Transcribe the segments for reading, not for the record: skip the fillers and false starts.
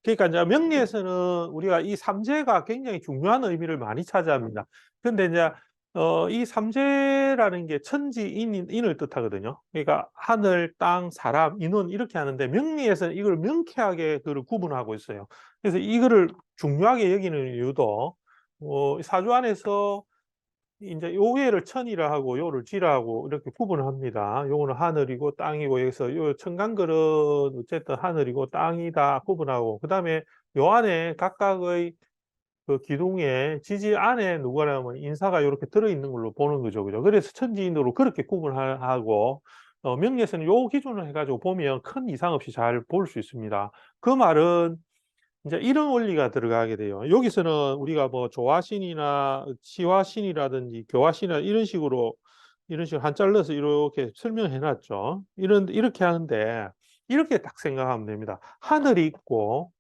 그러니까 이제 명리에서는 우리가 이 삼재가 굉장히 중요한 의미를 많이 차지합니다. 근데 이제 이 삼재라는 게 인을 뜻하거든요. 그러니까 하늘, 땅, 사람, 인원 이렇게 하는데 명리에서는 이걸 명쾌하게 그걸 구분하고 있어요. 그래서 이거를 중요하게 여기는 이유도 사주 안에서 이제 요게를 천이라 하고 요를 지라 하고 이렇게 구분을 합니다. 요거는 하늘이고 땅이고 여기서 요 천간글은 어쨌든 하늘이고 땅이다 구분하고 그다음에 요 안에 각각의 그 기둥에 지지 안에 누구라면 인사가 요렇게 들어있는 걸로 보는 거죠. 그죠? 그래서 천지인으로 그렇게 구분하고 명리에서는 요 기준을 해가지고 보면 큰 이상 없이 잘 볼 수 있습니다. 그 말은 이제 이런 원리가 들어가게 돼요. 여기서는 우리가 뭐 조화신이나 치화신이라든지 교화신이나 이런 식으로 한자를 넣어서 이렇게 설명해 놨죠. 이렇게 하는데 이렇게 딱 생각하면 됩니다. 하늘이 있고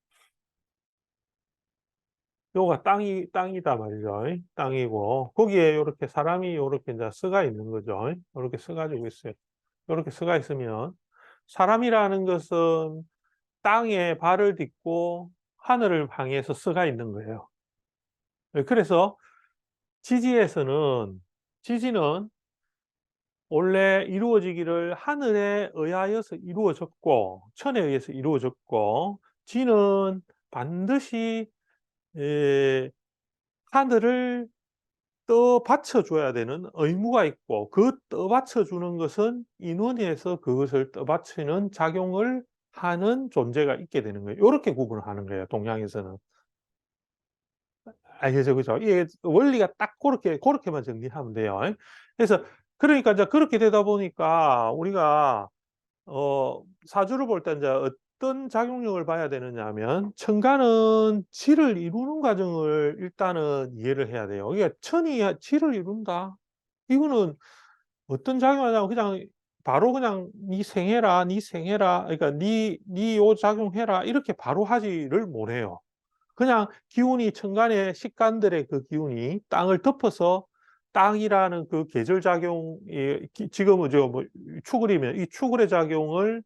요가 땅이다 말이죠. 땅이고 거기에 요렇게 사람이 요렇게 이제 서가 있는 거죠. 요렇게 서 가지고 있어요. 요렇게 서가 있으면 사람이라는 것은 땅에 발을 딛고 하늘을 향해서 서가 있는 거예요. 네, 그래서 지지에서는 지지는 원래 이루어지기를 하늘에 의하여서 이루어졌고 천에 의해서 이루어졌고 지는 반드시 에, 하늘을 떠받쳐 줘야 되는 의무가 있고 그 떠받쳐 주는 것은 인원에서 그것을 떠받치는 작용을 하는 존재가 있게 되는 거예요. 요렇게 구분을 하는 거예요, 동양에서는. 그죠, 그죠. 이게 원리가 딱 고렇게만 정리하면 돼요. 그래서 그러니까 이제 그렇게 되다 보니까 우리가 사주를 볼 때 이제 어떤 작용력을 봐야 되느냐 하면 천간은 지를 이루는 과정을 일단은 이해를 해야 돼요. 이게 천이 지를 이룬다. 이거는 어떤 작용하냐면 그냥 바로 그냥 "니 생해라, 니 생해라." 그러니까 "니 요 작용해라." 이렇게 바로 하지를 못해요. 그냥 기운이 천간의 식간들의 그 기운이 땅을 덮어서 땅이라는 그 계절 작용이 지금은 뭐 추글이면 이 추글의 작용을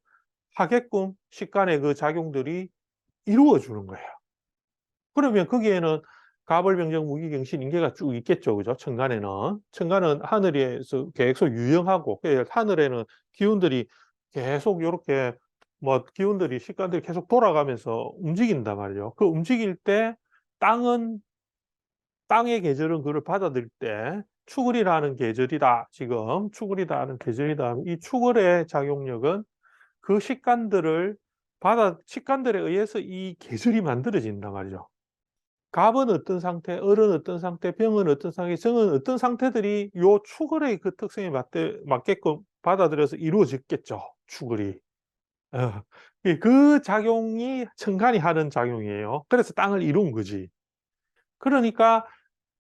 하게끔 식간의 그 작용들이 이루어 주는 거예요. 그러면 거기에는 가벌병정 무기경신 인계가 쭉 있겠죠. 그죠? 천간에는. 천간은 하늘에서 계속 유영하고 하늘에는 기운들이 계속 요렇게 뭐 기운들이 식간들이 계속 돌아가면서 움직인단 말이죠. 그 움직일 때 땅은 땅의 계절은 그걸 받아들일 때 추글이라는 계절이다. 지금 추글이라는 계절이다. 이 추글의 작용력은 그 식간들에 의해서 이 계절이 만들어진단 말이죠. 갑은 어떤 상태, 을은 어떤 상태, 병은 어떤 상태, 정은 어떤 상태들이 요 추글의 그 특성에 맞게끔 받아들여서 이루어졌겠죠. 추글이. 어. 그 작용이 천간이 하는 작용이에요. 그래서 땅을 이룬 거지. 그러니까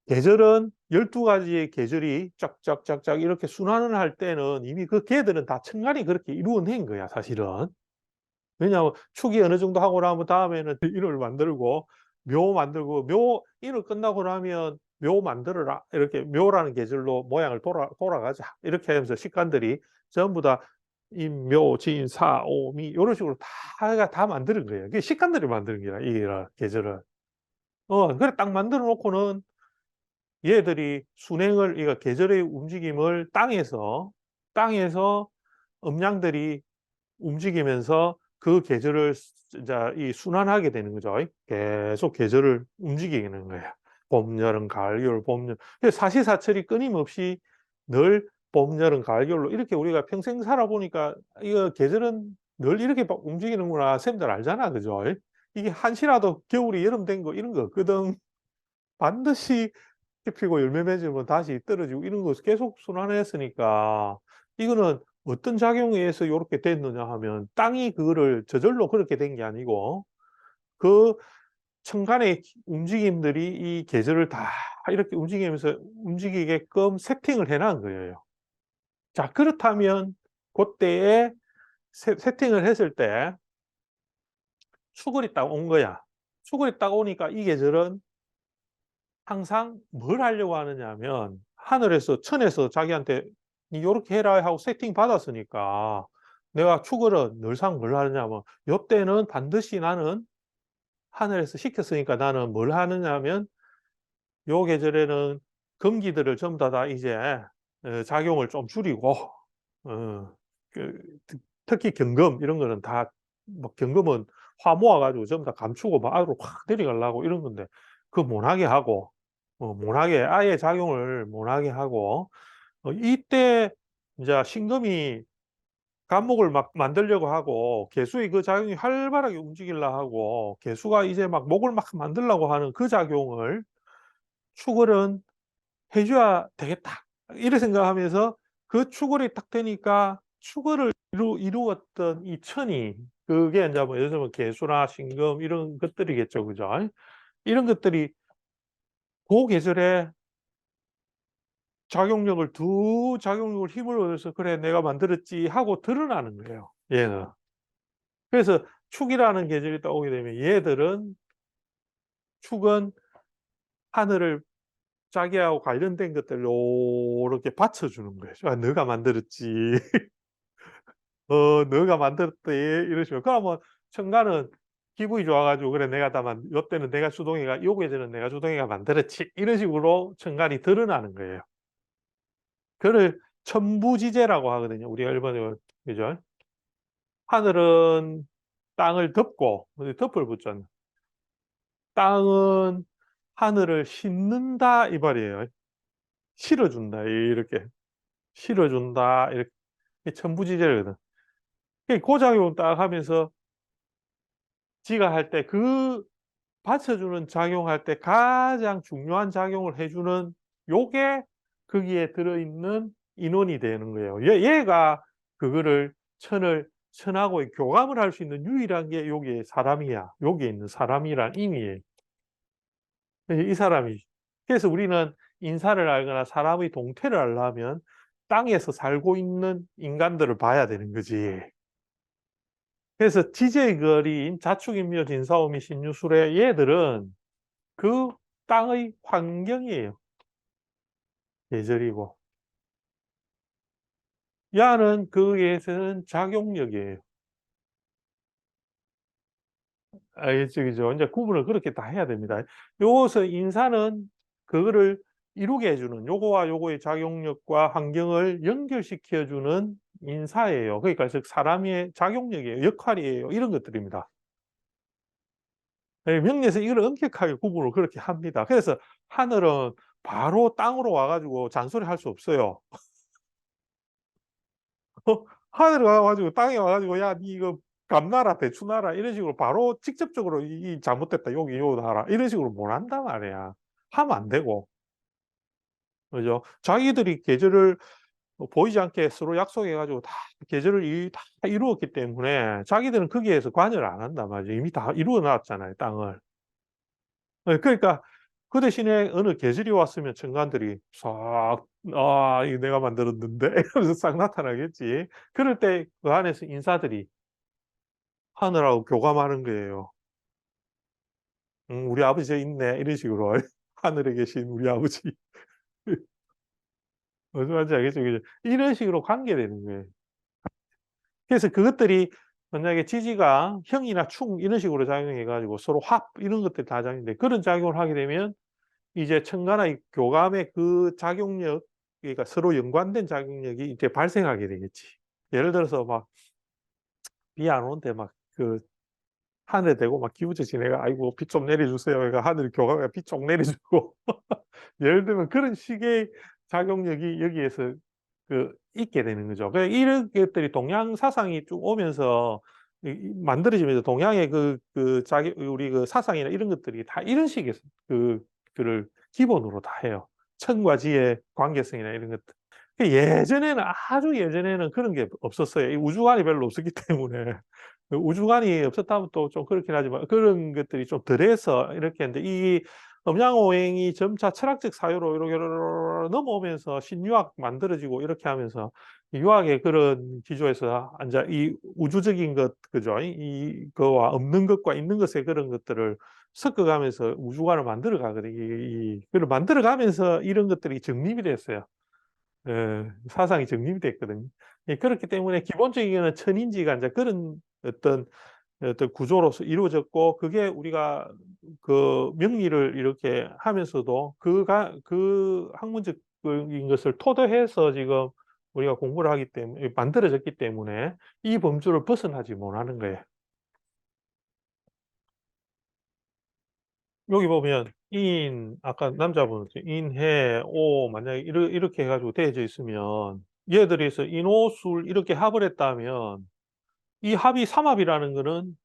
계절은 12가지의 계절이 쫙쫙쫙쫙 이렇게 순환을 할 때는 이미 그 걔들은 다 천간이 그렇게 이루어낸 거야, 사실은. 왜냐하면 축이 어느 정도 하고 나면 다음에는 인을 만들고 묘 만들고 인을 끝나고 나면 묘 만들어라. 이렇게 묘라는 계절로 모양을 돌아가자. 이렇게 하면서 식간들이 전부 다 인, 묘, 진, 사, 오, 미 요런 식으로 다 만드는 거예요. 그게 식간들이 만드는 거야, 이 계절을. 그래 딱 만들어 놓고는 얘들이 순행을 그러니까 계절의 움직임을 땅에서 음양들이 움직이면서 그 계절을 이제 이 순환하게 되는 거죠. 계속 계절을 움직이는 거야. 봄, 여름, 가을, 겨울, 봄, 여름. 사시사철이 끊임없이 늘 봄, 여름, 가을, 겨울로 이렇게 우리가 평생 살아보니까 이거 계절은 늘 이렇게 막 움직이는구나 쌤들 알잖아. 그죠? 이게 한시라도 겨울이 여름 된 거 이런 거 없거든. 반드시 잎 피고 열매 맺으면 다시 떨어지고 이런 거 계속 순환했으니까 이거는 어떤 작용에 의해서 요렇게 됐느냐 하면 땅이 그거를 저절로 그렇게 된 게 아니고 그 천간의 움직임들이 이 계절을 다 이렇게 움직이게끔 세팅을 해 놓은 거예요. 자, 그렇다면 고때에 세팅을 했을 때 축을이 딱 온 거야. 축을이 딱 오니까 이 계절은 항상 뭘 하려고 하느냐 하면 하늘에서 천에서 자기한테 "니 요렇게 해라." 하고 세팅 받았으니까 내가 축을은 늘상 뭘 하느냐 하면 요때는 반드시 나는 하늘에서 시켰으니까 나는 뭘 하느냐 하면 요 계절에는 금기들을 전부 다 이제 작용을 좀 줄이고 그 특히 경금 이런 거는 다 뭐 경금은 화 모아 가지고 전부 다 감추고 막 안으로 확 내려가려고 이런 건데 그거 못하게 하고 못하게 아예 작용을 못하게 하고 이때 인제 신금이 간목을 막 만들려고 하고 개수의 그 작용이 활발하게 움직이려 하고 개수가 이제 막 목을 막 만들려고 하는 그 작용을 축월은 해 줘야 되겠다. 이래 생각하면서 그 축월이 딱 되니까 축월을 이루었던 이 천이 그게 인제 뭐 예를 들면 개수나 신금 이런 것들이겠죠. 그죠? 이런 것들이 고 계절에 작용력을 힘을 얻어서 '그래 내가 만들었지.' 하고 드러나는 거예요 얘는. 그래서 축이라는 계절이 딱 오게 되면 얘들은 축은 하늘을 자기하고 관련된 것들을 요렇게 받쳐 주는 거예요. "아 너가 만들었지. 너가 만들었대." 이런 식으로. 그러면 천간은 기분이 좋아 가지고 "그래 내가 다 요때는 내가 주동이가 요 계절은 내가 주동이가 만들었지." 이런 식으로 천간이 드러나는 거예요. 그를 천부지재라고 하거든요. 우리가 일반적으로 그죠? 하늘은 땅을 덮고 덮을 붙잖아. 땅은 하늘을 싣는다 이 말이에요. 실어준다 이렇게. 실어준다 이렇게 천부지재거든. 그 작용을 딱 하면서 지가 할 때 그 받쳐주는 작용할 때 가장 중요한 작용을 해 주는 요게 거기에 들어있는 인원이 되는 거예요. 얘가 그거를 천하고 교감을 할 수 있는 유일한 게 요게 사람이야. 여기에 있는 사람이란 의미예요. 이 사람이. 그래서 우리는 인사를 알거나 사람의 동태를 알려면 땅에서 살고 있는 인간들을 봐야 되는 거지. 그래서 지지의 거리인 자축인묘 진사오미 신유술의 얘들은 그 땅의 환경이에요. 계절이고. 야는 거기에서는 작용력이에요. 알겠죠, 그죠? 인제 구분을 그렇게 다 해야 됩니다. 요것은 인사는 그거를 이루게 해 주는 요거와 요거의 작용력과 환경을 연결시켜 주는 인사예요. 그러니까 즉 사람의 작용력이에요. 역할이에요. 이런 것들입니다. 예 명리에서 이걸 엄격하게 구분을 그렇게 합니다. 그래서 하늘은 바로 땅으로 와 가지고 잔소리할 수 없어요. 하늘에 와 가지고 땅에 와 가지고 "야 니 이거 값 놔라. 대추 놔라." 이런 식으로 바로 직접적으로 "이 잘못됐다. 여기 요거 놔라." 이런 식으로 못 한단 말이야. 하면 안 되고. 그죠? 자기들이 계절을 보이지 않게 서로 약속해 가지고 다 계절을 다 이루었기 때문에 자기들은 거기에서 관여를 안 한단 말이죠. 이미 다 이루어 놨잖아요, 땅을. 예 그러니까 그 대신에 어느 계절이 왔으면 천간들이 싹 "아 이거 내가 만들었는데." 이러면서 싹 나타나겠지. 그럴 때 그 안에서 인사들이 하늘하고 교감하는 거예요. 우리 아버지 저기 있네." 이런 식으로. 하늘에 계신 우리 아버지. 무슨 말인지 알겠죠? 그죠? 이런 식으로 관계되는 거예요. 그래서 그것들이 만약에 지지가 형이나 충 이런 식으로 작용해 가지고 서로 합 이런 것들이 다 작용돼 그런 작용을 하게 되면 이제 천간의 교감의 그 작용력 그러니까 서로 연관된 작용력이 이제 발생하게 되겠지. 예를 들어서 막 비 안 오는데 막 그 하늘에 대고 막 기우제 지내가 "아이고 비 좀 내려 주세요." 그러니까 하늘이 교감해 비 좀 내려 주고 예를 들면 그런 식의 작용력이 여기에서 있게 되는 거죠. 이런 것들이 동양 사상이 쭉 오면서 만들어지면서 동양의 자기 우리 사상이나 이런 것들이 다 이런 식의 그를 기본으로 다 해요. 천과 지의 관계성이나 이런 것들. 예전에는 아주 예전에는 그런 게 없었어요. 이 우주관이 별로 없었기 때문에. 우주관이 없었다면 또 좀 그렇긴 하지만 그런 것들이 좀 덜해서 이렇게 했는데 이 음양오행이 점차 철학적 사유로 이렇게 넘어오면서 신유학 만들어지고 이렇게 하면서 유학의 그런 기조에서 인제 이 우주적인 것 그죠? 이거와 없는 것과 있는 것의 그런 것들을 섞어가면서 우주관을 만들어 가거든요. 그걸 만들어 가면서 이런 것들이 정립이 됐어요. 사상이 정립이 됐거든요. 예 그렇기 때문에 기본적인 거는 천인지가 인제 그런 어떤 어떤 구조로서 이루어졌고 그게 우리가 그 명리를 이렇게 하면서도 그 학문적인 것을 토대해서 지금 우리가 공부를 하기 때문에 만들어졌기 때문에 이 범주를 벗어나지 못하는 거예요. 여기 보면 인 아까 남자분 인해 오 만약에 이렇게 해 가지고 되어져 있으면 얘들이서 인오술 이렇게 합을 했다면 이 합이 삼합이라는 거는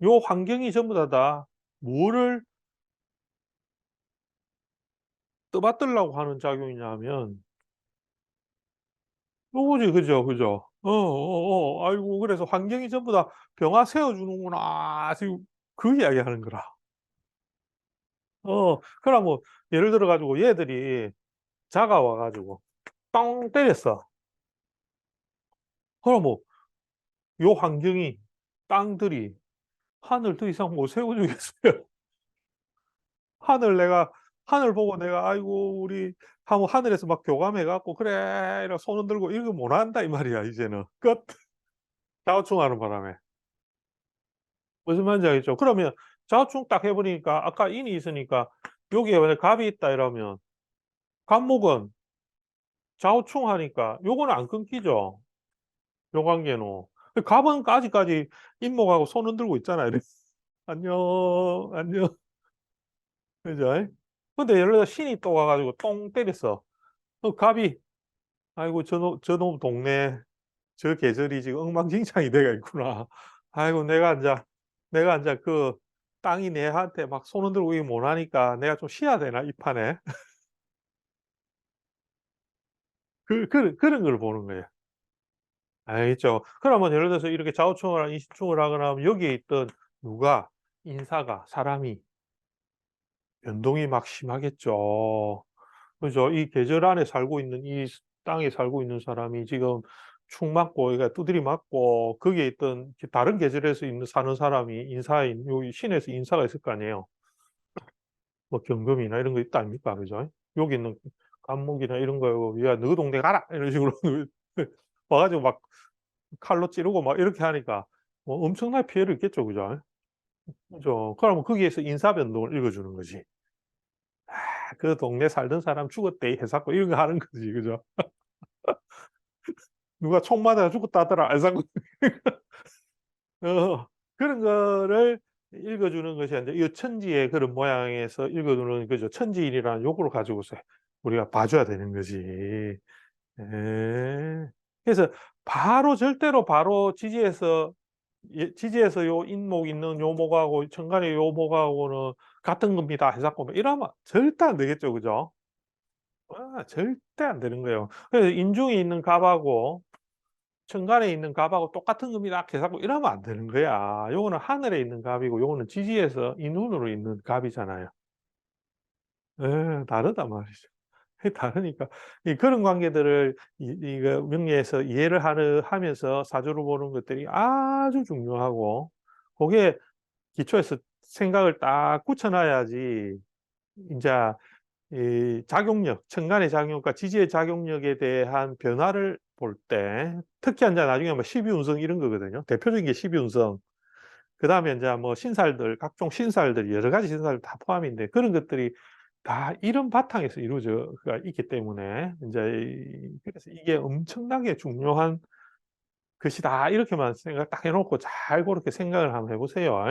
요 환경이 전부 다 뭐를 떠받들려고 하는 작용이냐 하면 요거지. 그죠, 그죠. 아이고 그래서 환경이 전부 다 병화 세워 주는구나. 지금 그 이야기하는 거라. 그럼 뭐 예를 들어 가지고 얘들이 자가 와 가지고 똥 때렸어. 그럼 뭐 요 환경이 땅들이 하늘 더 이상 못 세워 주겠어요. 하늘 보고 내가 "아이고 우리" 하고 하늘에서 막 교감해 갖고 "그래." 이러고 손 흔들고 이런 거 못 한다 이 말이야 이제는. 끝. 자우충하는 바람에. 무슨 말인지 알겠죠? 그러면 자우충 딱 해 버리니까 아까 인이 있으니까 여기에 만약 갑이 있다 이러면 갑목은 좌우충하니까 요거는 안 끊기죠, 요 관계는. 갑은 아직까지 인목하고 손 흔들고 있잖아요. 이렇게 "안녕, 안녕." 그죠? 근데 예를 들어 신이 또 와 가지고 똥 때렸어. 갑이 "아이고 저놈 동네 저 계절이 지금 엉망진창이 돼가 있구나. 아이고 내가 인자 그 땅이 내한테 막 손 흔들고 이거 못 하니까 내가 좀 쉬어야 되나 이 판에." 그런 걸 보는 거예요. 알겠죠. 그러면 예를 들어서 이렇게 좌우충을 인신충을 하거나 하면 여기에 있던 누가 인사가 사람이 변동이 막 심하겠죠. 그죠. 이 계절 안에 살고 있는 이 땅에 살고 있는 사람이 지금 축 맞고 그러니까 두드리 맞고 거기에 있던 다른 계절에서 사는 사람이 인사인 요 신에서 인사가 있을 거 아니에요. 뭐 경금이나 이런 거 있다 아닙니까? 그죠? 여기 있는 간목이나 이런 거 "야 너 동네 가라." 이런 식으로 와 가지고 막 칼로 찌르고 막 이렇게 하니까 뭐 엄청난 피해를 입겠죠. 그죠? 그죠. 그러면 거기에서 인사 변동을 읽어 주는 거지. "아 그 동네 살던 사람 죽었대." 해사고 이런 거 하는 거지. 그죠? "누가 총 맞아 죽었다더라." 해사고 어 그런 거를 읽어 주는 것이 인제 이 천지의 그런 모양에서 읽어 주는 거죠. 천지인이라는 요거를 가지고서 우리가 봐 줘야 되는 거지. 예. 그래서 절대로 바로 지지에서 요 인목 있는 요 목하고 천간의 요 목하고는 같은 겁니다 해 갖고 뭐 이러면 절대 안 되겠죠. 그죠? 절대 안 되는 거예요. 그래서 인중에 있는 갑하고 천간에 있는 갑하고 똑같은 겁니다 해 갖고 이러면 안 되는 거야. 요거는 하늘에 있는 갑이고 요거는 지지에서 인운으로 있는 갑이잖아요. 예. 다르단 말이죠. 다르니까 그런 관계들을 이거 명리에서 이해를 하면서 사주를 보는 것들이 아주 중요하고 고게 기초에서 생각을 딱 굳혀 놔야지 인자 이 작용력, 천간의 작용력과 지지의 작용력에 대한 변화를 볼 때 특히 인제 나중에 뭐 십이운성 이런 거거든요. 대표적인 게 십이운성. 그다음에 인제 뭐 신살들 각종 신살들 여러 가지 신살들 다 포함인데 그런 것들이 다 이런 바탕에서 이루어져가 있기 때문에 인제 그래서 '이게 엄청나게 중요한 것이다.' 이렇게만 생각 딱 해 놓고 잘 고렇게 생각을 한번 해 보세요.